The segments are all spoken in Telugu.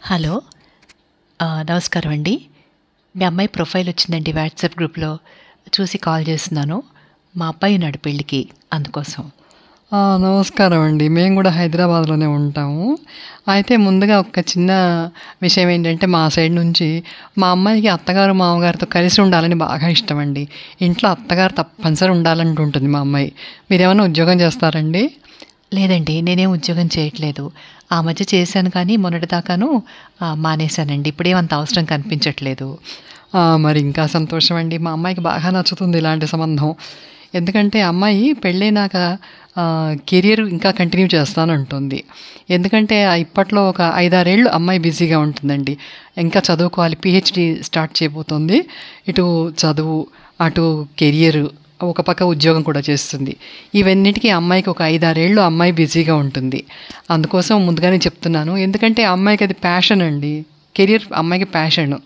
హలో. నమస్కారం అండి. మీ అమ్మాయి ప్రొఫైల్ వచ్చిందండి వాట్సాప్ గ్రూప్‌లో. చూసి కాల్ చేస్తున్నాను. మా అబ్బాయి ఉన్నాడు పెళ్ళికి అందుకోసం. నమస్కారం అండి. మేము గూడా హైదరాబాద్‌లోనే ఉంటాము. అయితే ముందుగా ఒక చిన్న విషయం ఏంటంటే, మా సైడ్ నుంచి మా అమ్మాయికి అత్తగారు, మామగారితో కలిసి ఉండాలని బాగా ఇష్టమండి. ఇంట్లో అత్తగారు తప్పనిసరి ఉండాలంటుంటుంది మా అమ్మాయి. మీరేమన్నా ఉద్యోగం చేస్తారండి? లేదండి, నేనేం ఉద్యోగం చేయట్లేదు. ఆ మధ్య చేశాను కానీ మొన్నటిదాకాను మానేశానండి. ఇప్పుడేం అంత అవసరం కనిపించట్లేదు. మరి ఇంకా సంతోషం అండి. మా అమ్మాయికి బాగా నచ్చుతుంది ఇలాంటి సంబంధం. ఎందుకంటే అమ్మాయి పెళ్ళైనాక కెరియర్ ఇంకా కంటిన్యూ చేస్తానంటుంది. ఎందుకంటే ఇప్పట్లో ఒక 5, 6 ఏళ్ళు అమ్మాయి బిజీగా ఉంటుందండి. ఇంకా చదువుకోవాలి. పీహెచ్‌డీ స్టార్ట్ చేయబోతోంది. ఇటు చదువు, అటు కెరియర్, ఒక పక్క ఉద్యోగం కూడా చేస్తుంది. ఇవన్నిటికి అమ్మాయికి ఒక 5, 6 ఏళ్ళు అమ్మాయి బిజీగా ఉంటుంది. అందుకోసం ముందుగానే చెప్తున్నాను. ఎందుకంటే అమ్మాయికి అది ప్యాషన్ అండి. కెరియర్ అమ్మాయికి ప్యాషను.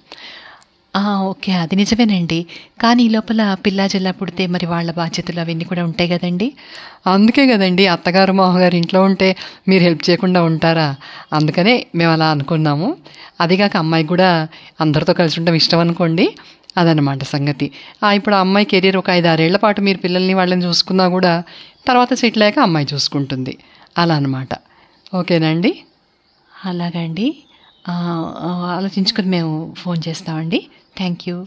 ఓకే. అది నిజమేనండి. కానీ ఈ లోపల పిల్లా జల్లా పుడితే మరి వాళ్ళ బాధ్యతలు అవన్నీ కూడా ఉంటాయి గదండీ! అందుకే గదండీ అత్తగారు, మామగారు ఇంట్లో ఉంటే మీరు హెల్ప్ చేయకుండా ఉంటారా? అందుకనే మేమలా అనుకున్నాము. అదీగాక అమ్మాయికి గూడా అందరితో కలిసి ఉండడం ఇష్టం అనుకోండి. అదనమాట సంగతి. ఇప్పుడు ఆ అమ్మాయి కెరియర్ ఒక 5, 6 ఏళ్ల పాటు మీరు పిల్లల్ని వాళ్ళని చూసుకున్నా గూడా తర్వాత సెటిల్ అయ్యాక అమ్మాయి చూసుకుంటుంది. అలా అనమాట. ఓకేనా అండి? అలాగా అండి. ఆలోచించుకొని మేము ఫోన్ చేస్తామండి. Thank you.